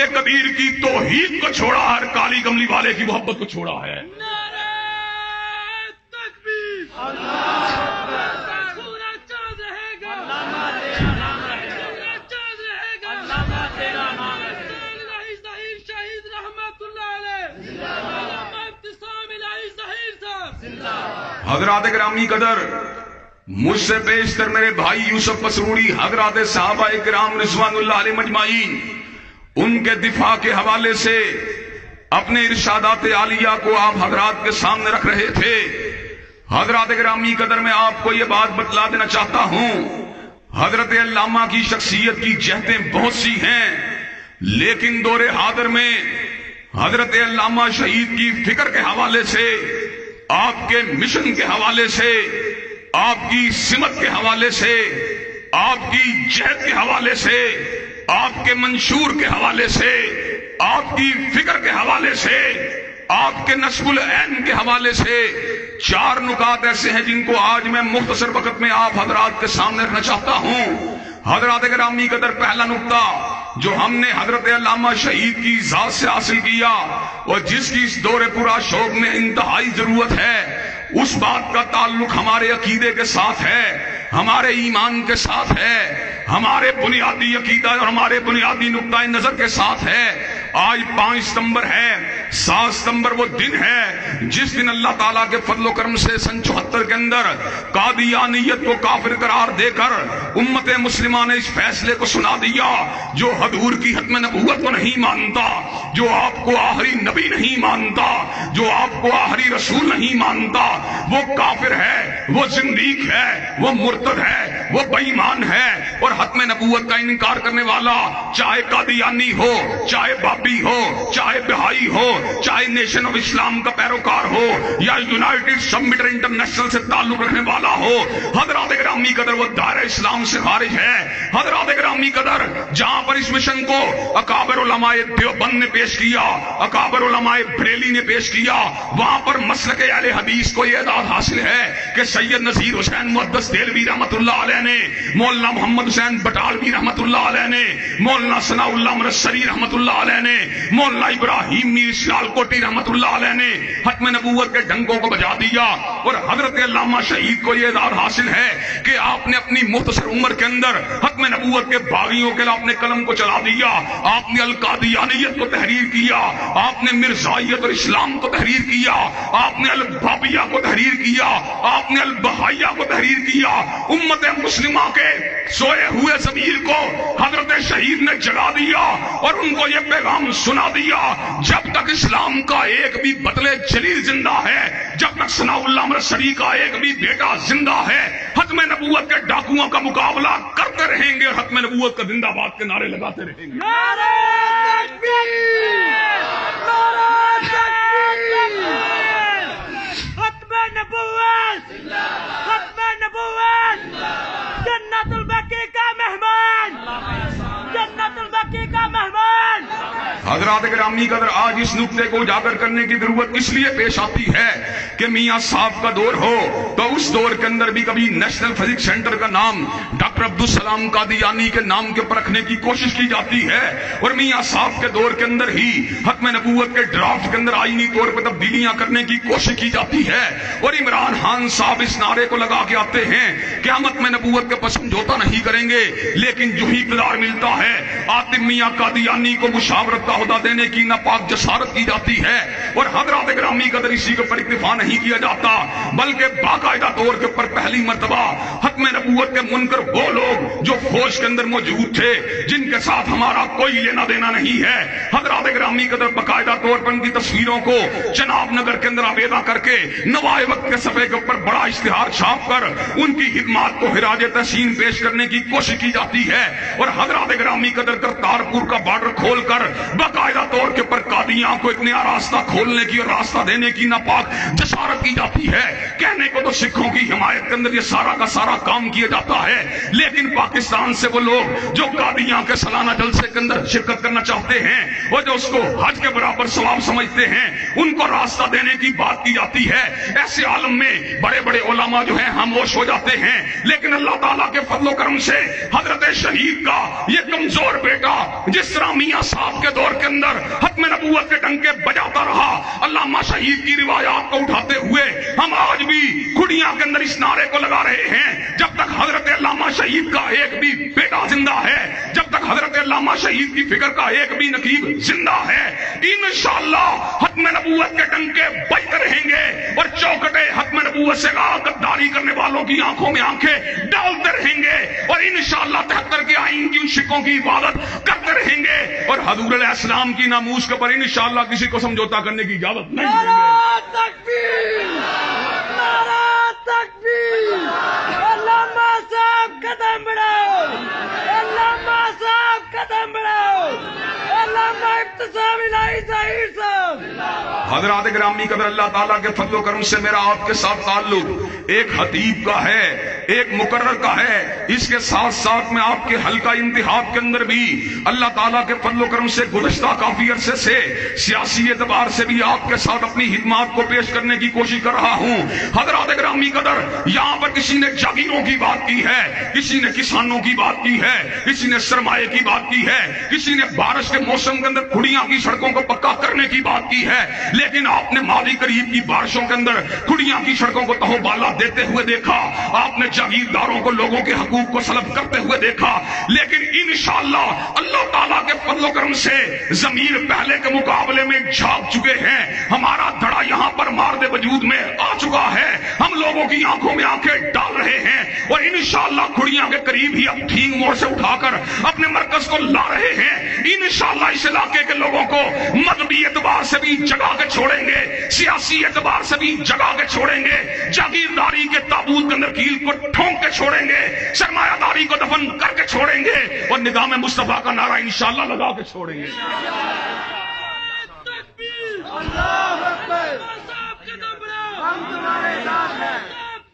कबीर की तौहीद को छोड़ा, हर काली कमली वाले की मोहब्बत को छोड़ा है। हजरात गिरामी कदर, मुझसे बेशतर मेरे भाई यूसुफ पसरूरी, हजरात साहबा किराम रिज़वानुल्लाह अलैहिम अजमाइन, उनके दिफा के हवाले से अपने इरशादात आलिया को आप हजरात के सामने रख रहे थे। हजरात गिरामी कदर, मैं आपको ये बात बतला देना चाहता हूं, हजरत अल्लामा की शख्सियत की जहतें बहुत सी हैं, लेकिन दौरे हादर में हजरत अल्लामा शहीद की फिक्र के हवाले से, आपके मिशन के हवाले से, आपकी सिमत के हवाले से, आपकी जहद के हवाले से, आपके मंशूर के हवाले से, आपकी फिक्र के हवाले से, आपके नस्बुल ऐन के हवाले से 4 नुकात ऐसे हैं जिनको आज मैं मुख्तसर वक्त में आप हजरात के सामने रखना चाहता हूं। हजरात गिरामी कदर, पहला नुक्ता जो हमने हजरत अल्लामा शहीद की जात से हासिल किया और जिसकी इस दौरे पूरा शौक में इंतहाई जरूरत है, उस बात का ताल्लुक हमारे अकीदे के साथ है, हमारे ईमान के साथ है, हमारे बुनियादी अकीदा और हमारे बुनियादी नुक्ता नजर के साथ है। आज 5 सितंबर है, 7 सितंबर वो दिन है जिस दिन अल्लाह ताला के फजलो करम से सन 74 के अंदर कादियानियत को काफिर करार देकर उम्मत मुस्लिमा ने इस फैसले को सुना दिया, जो हजूर की हत्म नबूवत को नहीं मानता, जो आपको आखिरी नबी नहीं मानता, जो आपको आखिरी रसूल नहीं मानता, वो काफिर है, वो जिंदीक है, वो मुर्तद है, वो बेईमान है और हत्म नबूवत का इनकार करने वाला, चाहे कादियानी हो, चाहे बाबी हो, चाहे बहाई हो, चाहे नेशन ऑफ इस्लाम का पैरोकार हो या यूनाइटेड सबमिटर इंटरनेशनल से ताल्लुक रखने वाला हो, हजरात गिरामी कदर वो दायरा इस्लाम से खारिज है। हजरात गिरामी कदर, जहां पर इस मिशन को अकाबर उलमाए देवबंद ने पेश किया, अकाबर उलमाए बरेली ने पेश किया, वहां पर मसलक अहले हदीस को यह एजाज हासिल है कि सैयद नजीर हुसैन मुहद्दिस देलवी रहमतुल्लाह अलैह ने, मौलाना मोहम्मद हुसैन बटालवी रहमतुल्लाह अलैह ने, मौलाना सनाउल्लाह मुनस्सरी रहमतुल्लाह अलैह ने, मौलाना इब्राहिम मीर सियालकोटी रहमतुल्लाह अलैह ने हत्म नबूवत के डंकों को बजा दिया। और हजरत अल्लामा शहीद को यह एजाज हासिल है कि आपने अपनी मुख्तसर उम्र के अंदर हत्म नबूवत के बागियों के लिए अपने कलम को चला दिया, आपने अल कादियानियत को तहरीर किया, आपने मिर्जाइयत और इस्लाम को तहरीर किया, आपने अल बाबिया को तहरीर किया, आपने अल बहाइया को तहरीर किया। उम्मत मुस्लिमा के सोए हुए ज़मीर को हजरत शहीद ने जगा दिया और उनको यह पैगाम सुना दिया, जब तक इस्लाम का एक भी बदले जलील जिंदा है, जब तक सनाउल्लाह मुनस्सरी का एक भी बेटा जिंदा है, हत्म नबूवत के डाकुओं का मुकाबला करते रहेंगे और हत्म नबूवत का जिंदाबाद के नारे लगाते रहेंगे। नारे तकबीर, नारे तकबीर, हत्म नबूवत, हत्म नबूवत, जन्नतुल बकी का मेहमान, जन्नतुल बकी का मेहमान। हजरात गिरामी कदर, आज इस नुक्ते को उजागर करने की जरूरत इसलिए पेश आती है कि मियां साहब का दौर हो तो उस दौर के अंदर भी कभी नेशनल फिजिक्स सेंटर का नाम डॉक्टर अब्दुल सलाम कादियानी के नाम के ऊपर रखने की कोशिश की जाती है और मियां साहब के दौर के अंदर ही हत्म नबूवत के ड्राफ्ट के अंदर आईनी तौर पर तब्दीलियां करने की कोशिश की जाती है और इमरान खान साहब इस नारे को लगा के आते हैं कि हम हत्म नबूवत के पर समझौता नहीं करेंगे, लेकिन जो ही इक़्तिदार मिलता है आतिफ मियां कादियानी को मुशावरत का ओहदा देने की नापाक जसारत की जाती है और हजरात गिरामी कदर इसी के ऊपर इक्तिफा नहीं किया जाता, बल्कि बाकायदा तौर के ऊपर पहली मर्तबा हत्म नबूवत के मुनकर वो लोग जो फौज के अंदर मौजूद थे, जिनके साथ हमारा कोई लेना देना नहीं है, हजरात गिरामी कदर बाकायदा तौर पर उनकी तस्वीरों को जनाब नगर के अंदर आवेदा करके नवाए वक्त के सफे के ऊपर बड़ा इश्तिहार छाप कर उनकी खिदमात को हिराज तहसीन पेश करने की कोशिश की जाती है और हजरात गिरामी कदर करतारपुर का बॉर्डर खोलकर बाकायदा तौर के पर कादियां को एक नया रास्ता खोलने की और रास्ता देने की नापाक जसारत की जाती है। कहने को तो सिखों की हिमायत के अंदर ये सारा का सारा काम किया जाता है, लेकिन पाकिस्तान से वो लोग जो कादियां के सालाना जलसे के अंदर शिरकत करना चाहते हैं, वो जो उसको हज के बराबर सवाब समझते हैं, उनको रास्ता देने की बात की जाती है। ऐसे आलम में बड़े बड़े उलमा जो हैं खामोश हो जाते हैं, लेकिन अल्लाह ताला के फजलो करम से हजरत शहीद का ये कमजोर बेटा जिस तरह मियां साहब के दौर के अंदर खत्म नबूवत के डंके बजाता रहा, अल्लामा शहीद की रिवायात को उठाते हुए हम आज भी खुड़ियां के अंदर इस नारे को लगा रहे हैं, जब तक हजरत अल्लामा शहीद का एक भी बेटा जिंदा है, जब तक हजरत अल्लामा शहीद की फिक्र का एक भी नकीब जिंदा है, इंशाअल्लाह खत्म नबूवत के डंके बजते रहेंगे और चौखटे खत्म नबूवत से गद्दारी करने वालों की आंखों में आंखें डालते रहेंगे और इंशाअल्लाह 73 के आईन की उन शिकों की इबादत करते रहेंगे और हजूर अलैहिस्सलाम की नामूस के पर इंशाअल्लाह किसी को समझौता करने की इजाजत नहीं देंगे। नारा तकबीर, नारा तकबीर, अल्लामा साहब कदम बढ़ाओ, अल्लामा साहब कदम बढ़ाओ, अल्लामा इब्तिसाम इलाही ज़हीर साहब। हजरात गिरामी कदर, अल्लाह ताला के फजलो करम से मेरा आपके साथ ताल्लुक एक खतीब का है, एक मुकर्रर का है। इसके साथ साथ में आपके हल्का इंतिहाब के अंदर भी अल्लाह ताला के फजलो करम से गुज़श्ता काफी अरसे से सियासी एतबार से भी आपके साथ अपनी हिदमात को पेश करने की कोशिश कर रहा हूँ। हजरात गिरामी कदर, यहाँ पर किसी ने जागीरों की बात की है, किसी ने किसानों की बात की है, किसी ने सरमाए की बात की है, किसी ने बारिश के मौसम के अंदर खुड़ियां की सड़कों को पक्का करने की बात की है, लेकिन आपने मादी करीब की बारिशों के अंदर खुड़ियां की सड़कों को तहोबाला देते हुए देखा, आपने जागीरदारों को लोगों के हकूक को सलब करते हुए देखा। लेकिन इंशाअल्लाह अल्लाह ताला के फजलो करम से जमीर पहले के मुकाबले में झाग चुके हैं, हमारा धड़ा यहाँ पर मारदे वजूद में आ चुका है, हम लोगों की आंखों में आंखें डाल रहे हैं और इंशाअल्लाह खुड़ियां के करीब ही अब ठीक मोड़ से उठाकर अपने मरकज को ला रहे हैं। इंशाअल्लाह इस इलाके के लोगों को मजहबी एतबार से भी जगा के छोड़ेंगे, सियासी एतबार से भी जगा के छोड़ेंगे, जागीरदारी के ताबूत के अंदर कील को ठोंक के छोड़ेंगे, सरमायादारी को दफन करके छोड़ेंगे और निगाह मुस्तफा का नारा इंशाअल्लाह लगा के छोड़ेंगे। अल्लाह अकबर, कदम बढ़ाओ, हम तुम्हारे साथ हैं,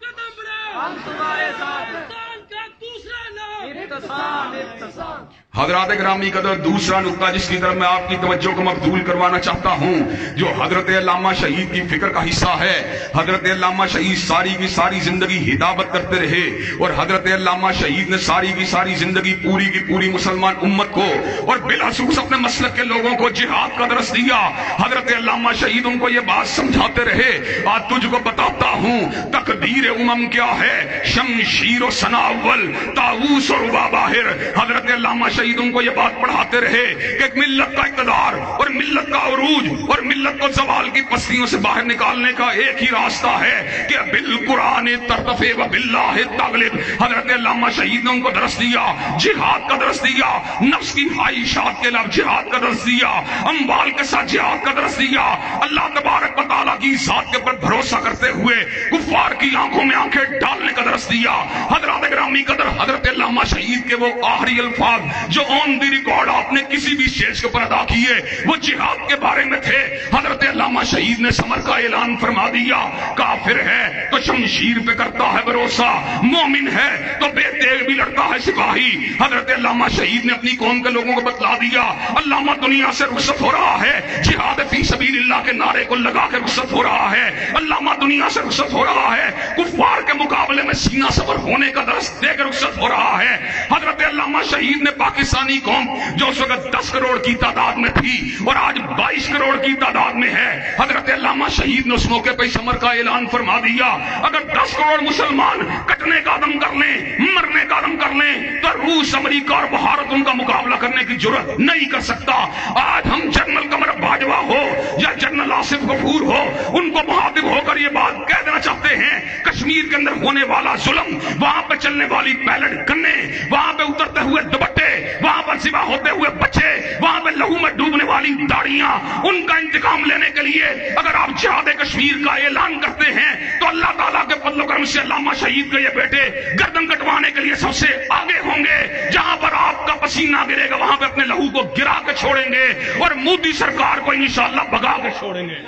कदम बढ़ाओ, हम तुम्हारे साथ हैं, का दूसरा नाम इत्तिसाम, इत्तिसाम। हजरात गिरामी कदर, दूसरा नुक्ता जिसकी तरफ मैं आपकी तवज्जो को मबदूल करवाना चाहता हूँ, जो हजरत अल्लामा शहीद की फिक्र का हिस्सा है। हजरत अल्लामा शहीद सारी की सारी जिंदगी हिदायत करते रहे और हजरत अल्लामा शहीद ने सारी की सारी जिंदगी पूरी की पूरी मुसलमान उम्मत को और बिलखसूस अपने मसलक के लोगों को जिहाद का दरस दिया। हजरत अल्लामा शहीद उनको ये बात समझाते रहे, आज तुझको बताता हूँ तकदीर उमम क्या है, शमशीर और सनावल ताऊस और रुबा बाहिर। हजरत अल्लामा शहीद उनको ये बात पढ़ाते रहे कि मिल्लत का इक़्तिदार और मिल्लत का उरूज और मिल्लत को ज़वाल की पस्तियों से बाहर निकालने का एक ही रास्ता है कि बिल कुरान तरतफे व बिल्लाह तगलिब। हजरत अल्लामा शहीद ने उनको दरस दिया, जिहाद का दरस दिया, नफ्स की ख्वाहिशात के खिलाफ जिहाद का दरस दिया, अम्वाल के साथ जिहाद का दरस दिया, अल्लाह तबारक व तआला की ज़ात के ऊपर भरोसा करते हुए कुफ्फार की आंखों में आंखें डालने का दरस दिया। हजरत गिरामी कदर, हजरत अल्लामा शहीद के वो आखिरी अल्फाज जो ऑन दी रिकॉर्ड आपने किसी भी स्टेज के ऊपर अदा किए वो जिहाद के बारे में थे। हजरत अल्लामा शहीद ने समर का ऐलान फरमा दिया, काफिर है तो शमशीर पे करता है भरोसा, मोमिन है तो बेतेग भी लड़ता है सिपाही। हजरत अल्लामा शहीद ने अपनी कौम के लोगों को बतला दिया, अल्लामा दुनिया से रुखसत हो रहा है, जिहाद फी सबीलिल्लाह के नारे को लगा के रुखसत हो रहा है, अल्लामा दुनिया से रुखसत हो रहा है, कुफ्फार के मुकाबले में सीना सबर होने का दरस देकर रुखसत हो रहा है। हजरत अल्लामा शहीद ने पाकिस्तानी कौम जो उस वक्त 10 करोड़ की तादाद में थी और आज 22 करोड़ की तादाद में है, हजरत अल्लामा शहीद ने उस मौके पर समर का ऐलान फरमा दिया, अगर 10 करोड़ मुसलमान कटने का दम कर लें, मरने का दम कर लें तो रूस, अमेरिका और भारत उनका मुकाबला करने की जरूरत नहीं कर सकता। आज हम जनरल कमर बाजवा हो या जनरल आसिफ गफूर हो, उनको मुहातिब होकर ये बात कह देना चाहते हैं, कश्मीर के अंदर होने वाला जुल्म, वहां पे चलने वाली पैलेट गन्ने, वहां पे उतरते हुए दुपट्टे, वहां पर सिवा होते हुए बच्चे, वहां पे लहू में डूबने वाली والی داڑیاں، ان کا انتقام لینے کے لیے اگر آپ جہاد کشمیر کا اعلان کرتے ہیں تو اللہ تعالیٰ کے فضل و کرم سے علامہ شہید کے یہ بیٹے گردن کٹوانے کے لیے سب سے آگے ہوں گے. جہاں پر آپ کا پسینہ گرے گا وہاں پہ اپنے لہو کو گرا کے چھوڑیں گے اور مودی سرکار کو انشاءاللہ بھگا کے چھوڑیں گے.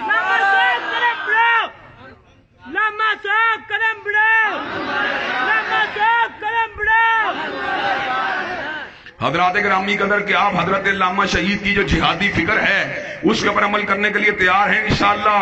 لما صاحب قدم بڑھاؤ، لما صاحب قدم بڑھاؤ. حضرات گرامی قدر کہ آپ حضرت علامہ شہید کی جو جہادی فکر ہے اس کے پر عمل کرنے کے لیے تیار ہیں انشاءاللہ.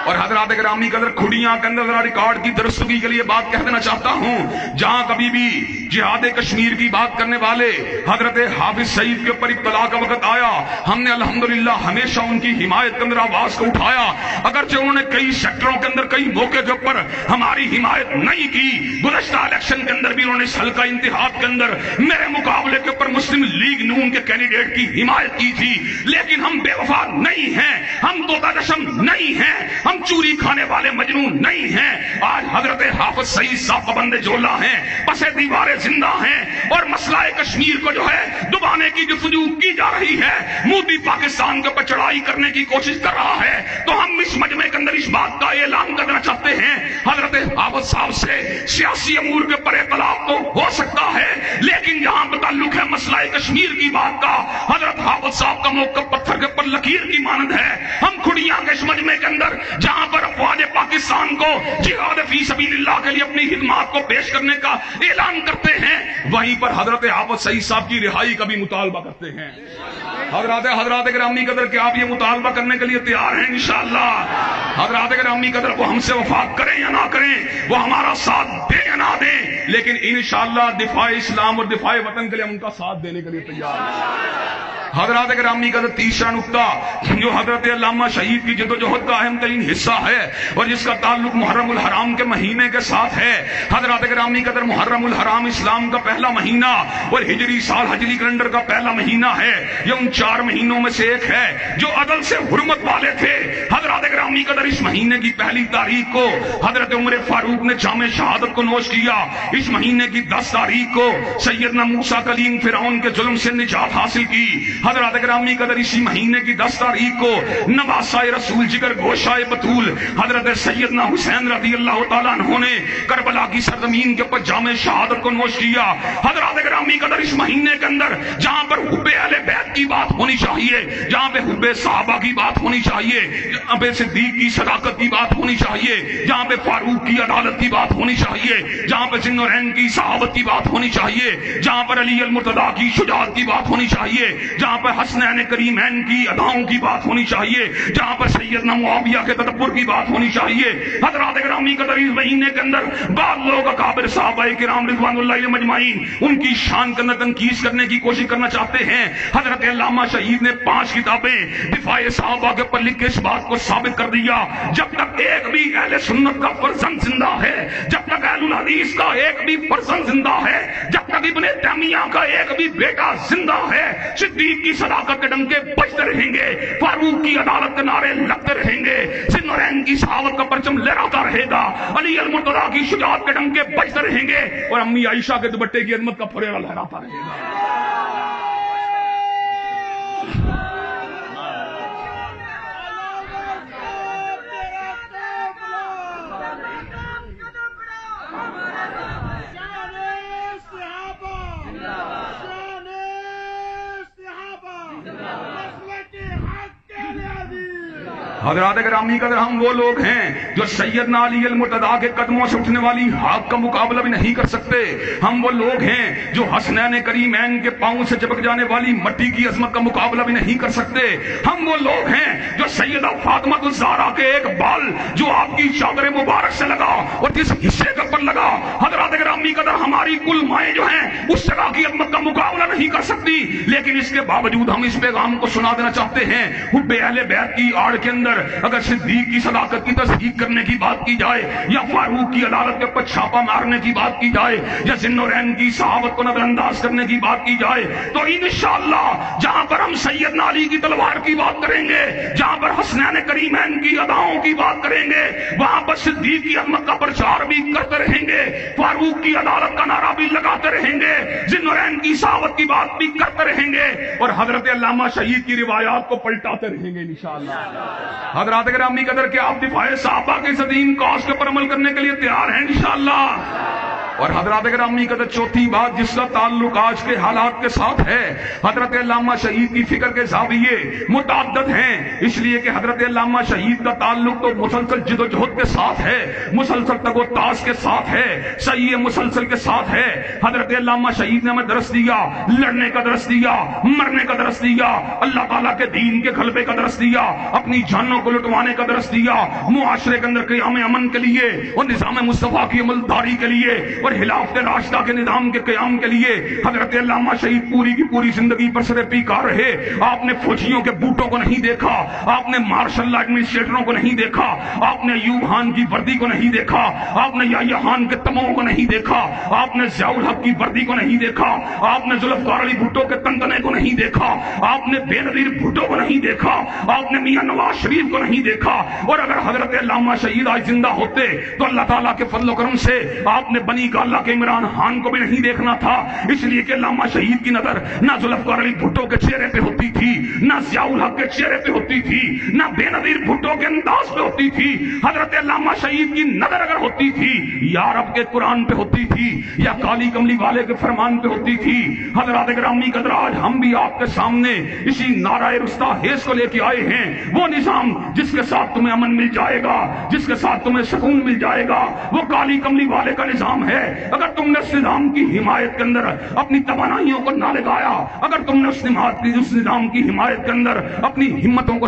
اور حضرات گرامی قدر کھڑیاں کے اندر ذرا ریکارڈ کی درستگی کے لیے بات کہہ دینا چاہتا ہوں، جہاں کبھی بھی جہاد کشمیر کی بات کرنے والے حضرت حافظ سعید کے اوپر ابتلا کا وقت آیا، ہم نے الحمدللہ ہمیشہ ان کی حمایت کے اندر آواز کو اٹھایا. اگرچہ انہوں نے کئی سیکٹروں کے اندر کئی موقع کے اوپر ہماری حمایت نہیں کی، گزشتہ الیکشن کے اندر بھی انہوں نے اس حلقہ انتخاب کے اندر میرے مقابلے کے اوپر مسلم لیگ نون کے کینڈیڈیٹ کی حمایت کی تھی، لیکن ہم بے وفا نہیں ہیں، ہم طوطا چشم نہیں ہیں، ہم چوری کھانے والے مجنون نہیں ہیں. آج حضرت حافظ سعید صاحب پابند جولا ہیں، پس دیواریں زندہ ہیں، اور مسئلہ کشمیر کو جو ہے دبانے کی جستجو کی جا رہی ہے. مودی پاکستان کے اوپر چڑھائی کرنے کی کوشش کر رہا ہے، تو ہم اس مجمع کے اندر اس بات کا اعلان کرنا چاہتے ہیں حضرت حافظ صاحب سے سیاسی امور کے پر اختلاف تو ہو سکتا ہے، لیکن جہاں پہ تعلق ہے مسئلہ کشمیر کی بات کا، حضرت حافظ صاحب کا موقف پتھر کے اوپر لکیر کی مانند ہے. ہم کھڑیاں کے اس مجمع کے اندر جہاں پر افواج پاکستان کو جہاد فی سبیل اللہ کے لیے اپنی خدمات کو پیش کرنے کا اعلان کرتے ہیں، وہیں پر حضرت حافظ سعید صاحب کی رہائی کا بھی مطالبہ کرتے ہیں. حضرات گرامی قدر کہ آپ یہ مطالبہ کرنے کے لیے تیار ہیں انشاءاللہ. حضرات گرامی قدر وہ ہم سے وفا کریں یا نہ کریں، وہ ہمارا ساتھ دیں یا نہ دیں، لیکن انشاءاللہ دفاع اسلام اور دفاع وطن کے لیے ہم ان کا ساتھ دینے کے لیے تیار ہیں. حضرات گرامی قدر تیسرا نقطہ جو حضرت علامہ شہید کی جدوجہد کا اہم ترین حصہ ہے اور جس کا تعلق محرم الحرام کے مہینے کے ساتھ ہے. حضرات گرامی قدر محرم الحرام اسلام کا پہلا مہینہ اور ہجری سال ہجری کیلنڈر کا پہلا مہینہ ہے. یہ ان 4 مہینوں میں سے ایک ہے جو عدل سے حرمت والے تھے. حضرات گرامی قدر اس مہینے کی پہلی تاریخ کو حضرت عمر فاروق نے جام شہادت کو نوش کیا. اس مہینے کی 10 تاریخ کو سیدنا موسیٰ کلیم فرعون کے ظلم سے نجات حاصل کی. حضرات گرامی قدر اسی مہینے کی 10 تاریخ کو نواسہ رسول جگر گوشائے بطول حضرت سیدنا حسین رضی اللہ تعالیٰ عنہ نے کربلا کی سرزمین کے اوپر جام شہادت کو نوش کیا. حضرات گرامی قدر اس مہینے کے اندر جہاں پر حب اہل بیت کی بات ہونی چاہیے، جہاں پہ حب صحابہ کی بات ہونی چاہیے، جہاں پہ صدیق کی صداقت کی بات ہونی چاہیے، جہاں پہ فاروق کی عدالت کی بات ہونی چاہیے، جہاں پہ ذوالنورین کی صحابت کی بات ہونی چاہیے، جہاں پر علی المرتضیٰ کی شجاعت کی بات ہونی چاہیے، جہاں پر حسنین کریمین کی اداؤں کی بات ہونی چاہیے، جہاں پر سیدنا معاویہ کے تدبر کی بات ہونی چاہیے. حضرات گرامی قدر اس مہینے کے اندر بعض لوگ اکابر صحابہ کرام رضوان اللہ علیہم اجمعین ان کی شان کے اندر تنقید کرنے کی کوشش کرنا چاہتے ہیں. حضرت علامہ شہید نے 5 کتابیں دفاع صحابہ کے اوپر لکھ کے اس بات کو ثابت کر دیا، جب تک ایک بھی اہل سنت کا فرزند زندہ ہے، جب تک اہل الحدیث کا ایک بھی فرزند زندہ ہے، جب تک ابن تیمیہ کا ایک بھی بیٹا زندہ ہے، صدیق کی صداقت کے ڈنکے بجتے رہیں گے، فاروق کی عدالت کے نعرے لگتے رہیں گے، ذوالنورین کی صحابت کا پرچم لہراتا رہے گا، علی المرتضیٰ کی شجاعت کے ڈنکے بجتے رہیں گے، اور امی عائشہ کے دوپٹے کی عظمت کا پھریرا لہراتا رہے گا. حضرات گرامی قدر ہم وہ لوگ ہیں جو سیدنا علی المرتضیٰ کے قدموں سے اٹھنے والی ہاک کا مقابلہ بھی نہیں کر سکتے. ہم وہ لوگ ہیں جو حسنین کریمین کے پاؤں سے چپک جانے والی مٹی کی عظمت کا مقابلہ بھی نہیں کر سکتے. ہم وہ لوگ ہیں جو سیدہ فاطمہ الزہرا کے ایک بال جو آپ کی چادر مبارک سے لگا اور جس حصے کے اوپر لگا، حضرات گرامی قدر ہماری کل مائیں جو ہیں اس جگہ کی عظمت کا مقابلہ نہیں کر سکتی. لیکن اس کے باوجود ہم اس پیغام کو سنا دینا چاہتے ہیں، حب اہل بیت کی آڑ کے اندر اندر اگر صدیق کی صداقت کی تصدیق کرنے کی بات کی جائے یا فاروق کی عدالت کے اوپر چھاپا مارنے کی بات کی جائے یا ذوالنورین کی صحابت کو نظر انداز کرنے کی بات کی جائے تو انشاءاللہ جہاں پر ہم سیدنا علی کی تلوار کی بات کریں گے, جہاں پر حسنین کریمین کی اداؤں کی بات کریں گے, وہاں پر صدیق کی عظمت کا پرچار بھی کرتے رہیں گے, فاروق کی عدالت کا نعرہ بھی لگاتے رہیں گے, ذوالنورین کی صحابت کی بات بھی کرتے رہیں گے, اور حضرت علامہ شہید کی روایات کو پلٹاتے رہیں گے انشاءاللہ. حضرات گرامی قدر کے آپ دفاع صحابہ کے اس عظیم کاز کے پر عمل کرنے کے لیے تیار ہیں انشاءاللہ. اور حضرات گرامی قدر چوتھی بات جس کا تعلق آج کے حالات کے ساتھ ہے, حضرت علامہ شہید کی فکر کے زاویے متعدد ہیں, اس لیے کہ حضرت علامہ شہید کا تعلق تو مسلسل جد و جہد کے ساتھ ہے, مسلسل تگ و تاز کے ساتھ ہے, صحیح مسلسل کے ساتھ ہے. حضرت علامہ شہید نے ہمیں درس دیا, لڑنے کا درس دیا, مرنے کا درس دیا, اللہ تعالیٰ کے دین کے غلبے کا درس دیا, اپنی جانوں کو لٹوانے کا درس دیا, معاشرے کے اندر قیام امن کے لیے اور نظام مصطفیٰ کی عملداری کے لیے اور خلافت راشدہ کے نظام کے قیام کے لیے حضرت علامہ شہید پوری کی پوری زندگی پر سر پیکار رہے. آپ نے فوجیوں کے بوٹوں کو نہیں دیکھا, آپ نے مارشل ایڈمنسٹریٹروں کو نہیں دیکھا, آپ نے ایوب خان کی وردی کو نہیں دیکھا, آپ نے یحییٰ خان کے تمغوں کو نہیں دیکھا, آپ نے ضیاء الحق کی وردی کو نہیں دیکھا, آپ نے ذوالفقار علی بھٹو کے تنتنے کو نہیں دیکھا, آپ نے بے نظیر بھٹو کو نہیں دیکھا, آپ نے میاں نواز شریف کو نہیں دیکھا. اور اگر حضرت علامہ شہید آج زندہ ہوتے تو اللہ تعالیٰ کے فضل و کرم سے آپ نے بنی گالہ کے عمران خان کو بھی نہیں دیکھنا تھا, اس لیے کہ علامہ شہید کی نظر نہ ذوالفقار علی بھٹو کے چہرے پہ ہوتی تھی, نہ ضیاء الحق کے چہرے پہ ہوتی تھی, نہ بے نظیر بھٹو کے انداز پہ ہوتی تھی. حضرت علامہ شہید کی نظر اگر ہوتی تھی یا رب کے قرآن پہ ہوتی تھی یا کالی کملی والے کے فرمان پہ ہوتی تھی. حضرات گرامی قدر آج ہم بھی آپ کے سامنے اسی نعرہ رستاخیز کو لے کے آئے ہیں, وہ نظام جس کے ساتھ تمہیں امن مل جائے گا, جس کے ساتھ تمہیں سکون مل جائے گا, وہ کالی کملی والے کا نظام ہے. اگر تم نے اس نظام کی حمایت کے اندر اپنی توانائیوں کو نہ لگایا, اگر تم نے اس نظام کی حمایت کے اندر اپنی ہمتوں کو